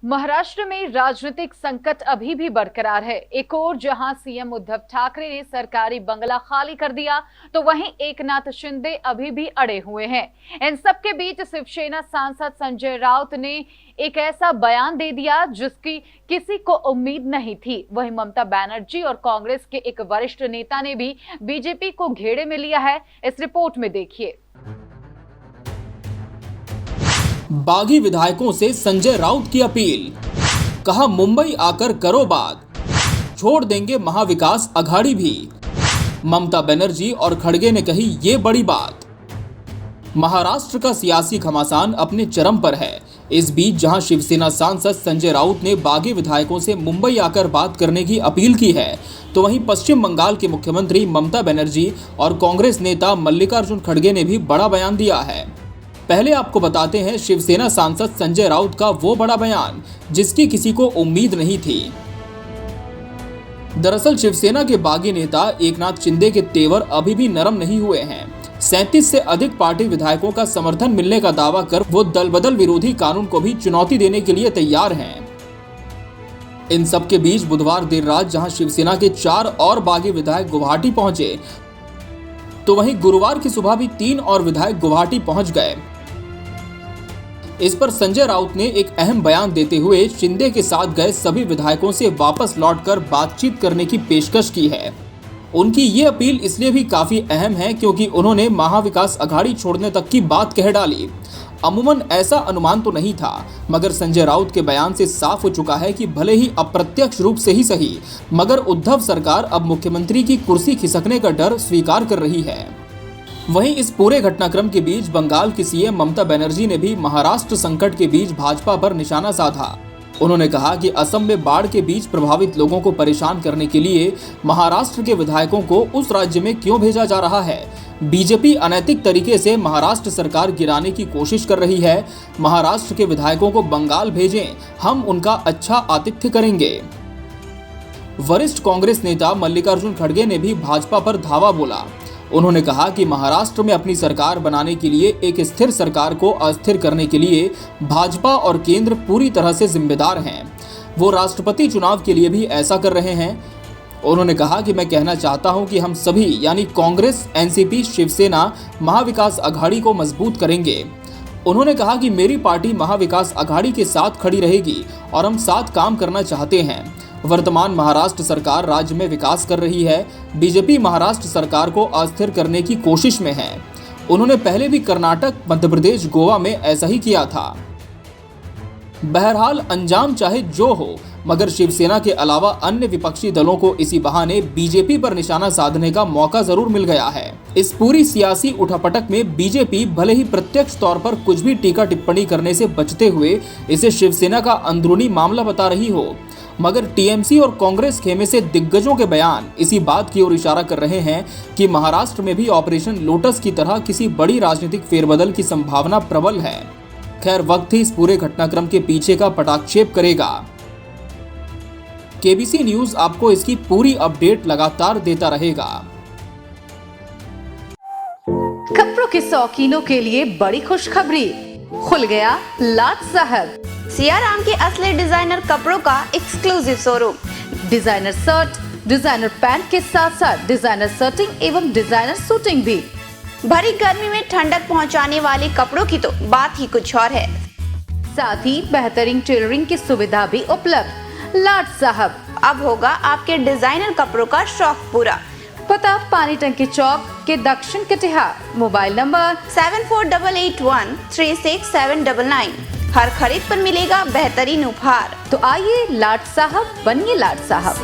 महाराष्ट्र में राजनीतिक संकट अभी भी बरकरार है। एक ओर जहां सीएम उद्धव ठाकरे ने सरकारी बंगला खाली कर दिया, तो वहीं एकनाथ शिंदे अभी भी अड़े हुए हैं। इन सबके बीच शिवसेना सांसद संजय राउत ने एक ऐसा बयान दे दिया जिसकी किसी को उम्मीद नहीं थी। वहीं ममता बनर्जी और कांग्रेस के एक वरिष्ठ नेता ने भी बीजेपी को घेरे में लिया है। इस रिपोर्ट में देखिए। बागी विधायकों से संजय राउत की अपील, कहा मुंबई आकर करो बात, छोड़ देंगे महाविकास अघाड़ी भी। ममता बनर्जी और खड़गे ने कही ये बड़ी बात। महाराष्ट्र का सियासी घमासान अपने चरम पर है। इस बीच जहां शिवसेना सांसद संजय राउत ने बागी विधायकों से मुंबई आकर बात करने की अपील की है, तो वहीं पश्चिम बंगाल के मुख्यमंत्री ममता बनर्जी और कांग्रेस नेता मल्लिकार्जुन खड़गे ने भी बड़ा बयान दिया है। पहले आपको बताते हैं शिवसेना सांसद संजय राउत का वो बड़ा बयान जिसकी किसी को उम्मीद नहीं थी। दरअसल शिवसेना के बागी नेता एकनाथ शिंदे के तेवर अभी भी नरम नहीं हुए हैं। 37 से अधिक पार्टी विधायकों का समर्थन मिलने का दावा कर वो दल बदल विरोधी कानून को भी चुनौती देने के लिए तैयार हैं। इन सब के बीच बुधवार देर रात जहां शिवसेना के 4 और बागी विधायक गुवाहाटी पहुंचे, तो वहीं गुरुवार की सुबह भी 3 और विधायक गुवाहाटी पहुंच गए। इस पर संजय राउत ने एक अहम बयान देते हुए शिंदे के साथ गए सभी विधायकों से वापस लौटकर बातचीत करने की पेशकश की है। उनकी ये अपील इसलिए भी काफी अहम है क्योंकि उन्होंने महाविकास अघाड़ी छोड़ने तक की बात कह डाली। अमूमन ऐसा अनुमान तो नहीं था, मगर संजय राउत के बयान से साफ हो चुका है कि भले ही अप्रत्यक्ष रूप से ही सही, मगर उद्धव सरकार अब मुख्यमंत्री की कुर्सी खिसकने का डर स्वीकार कर रही है। वहीं इस पूरे घटनाक्रम के बीच बंगाल की सीएम ममता बनर्जी ने भी महाराष्ट्र संकट के बीच भाजपा पर निशाना साधा। उन्होंने कहा कि असम में बाढ़ के बीच प्रभावित लोगों को परेशान करने के लिए महाराष्ट्र के विधायकों को उस राज्य में क्यों भेजा जा रहा है। बीजेपी अनैतिक तरीके से महाराष्ट्र सरकार गिराने की कोशिश कर रही है। महाराष्ट्र के विधायकों को बंगाल भेजें, हम उनका अच्छा आतिथ्य करेंगे। वरिष्ठ कांग्रेस नेता मल्लिकार्जुन खड़गे ने भी भाजपा पर धावा बोला। उन्होंने कहा कि महाराष्ट्र में अपनी सरकार बनाने के लिए एक स्थिर सरकार को अस्थिर करने के लिए भाजपा और केंद्र पूरी तरह से जिम्मेदार हैं। वो राष्ट्रपति चुनाव के लिए भी ऐसा कर रहे हैं। उन्होंने कहा कि मैं कहना चाहता हूं कि हम सभी यानी कांग्रेस, एनसीपी, शिवसेना महाविकास अघाड़ी को मजबूत करेंगे। उन्होंने कहा कि मेरी पार्टी महाविकास अघाड़ी के साथ खड़ी रहेगी और हम साथ काम करना चाहते हैं। वर्तमान महाराष्ट्र सरकार राज्य में विकास कर रही है। बीजेपी महाराष्ट्र सरकार को अस्थिर करने की कोशिश में है। उन्होंने पहले भी कर्नाटक, मध्य प्रदेश, गोवा में ऐसा ही किया था। बहरहाल अंजाम चाहे जो हो, मगर शिवसेना के अलावा अन्य विपक्षी दलों को इसी बहाने बीजेपी पर निशाना साधने का मौका जरूर मिल गया है। इस पूरी सियासी उठापटक में बीजेपी भले ही प्रत्यक्ष तौर पर कुछ भी टीका टिप्पणी करने से बचते हुए इसे शिवसेना का अंदरूनी मामला बता रही हो, मगर टीएमसी और कांग्रेस खेमे से दिग्गजों के बयान इसी बात की ओर इशारा कर रहे हैं कि महाराष्ट्र में भी ऑपरेशन लोटस की तरह किसी बड़ी राजनीतिक फेरबदल की संभावना प्रबल है। खैर, वक्त ही इस पूरे घटनाक्रम के पीछे का पटाक्षेप करेगा। केबीसी न्यूज आपको इसकी पूरी अपडेट लगातार देता रहेगा। कपड़ों के शौकीनों के लिए बड़ी खुशखबरी, खुल गया लाट साहब सियाराम के असली डिजाइनर कपड़ों का exclusive showroom. Designer shirt, designer pant के साथ साथ डिजाइनर शर्टिंग एवं डिजाइनर सूटिंग भी। भरी गर्मी में ठंडक पहुंचाने वाले कपड़ों की तो बात ही कुछ और है। साथ ही बेहतरीन टेलरिंग की सुविधा भी उपलब्ध। लाट साहब अब होगा आपके डिजाइनर कपड़ों का शौक पूरा। पता पानी टंकी चौक के दक्षिण कटिहार। Mobile number 7488136799। हर खरीद पर मिलेगा बेहतरीन उपहार। तो आइए लाट साहब बनिए लाट साहब।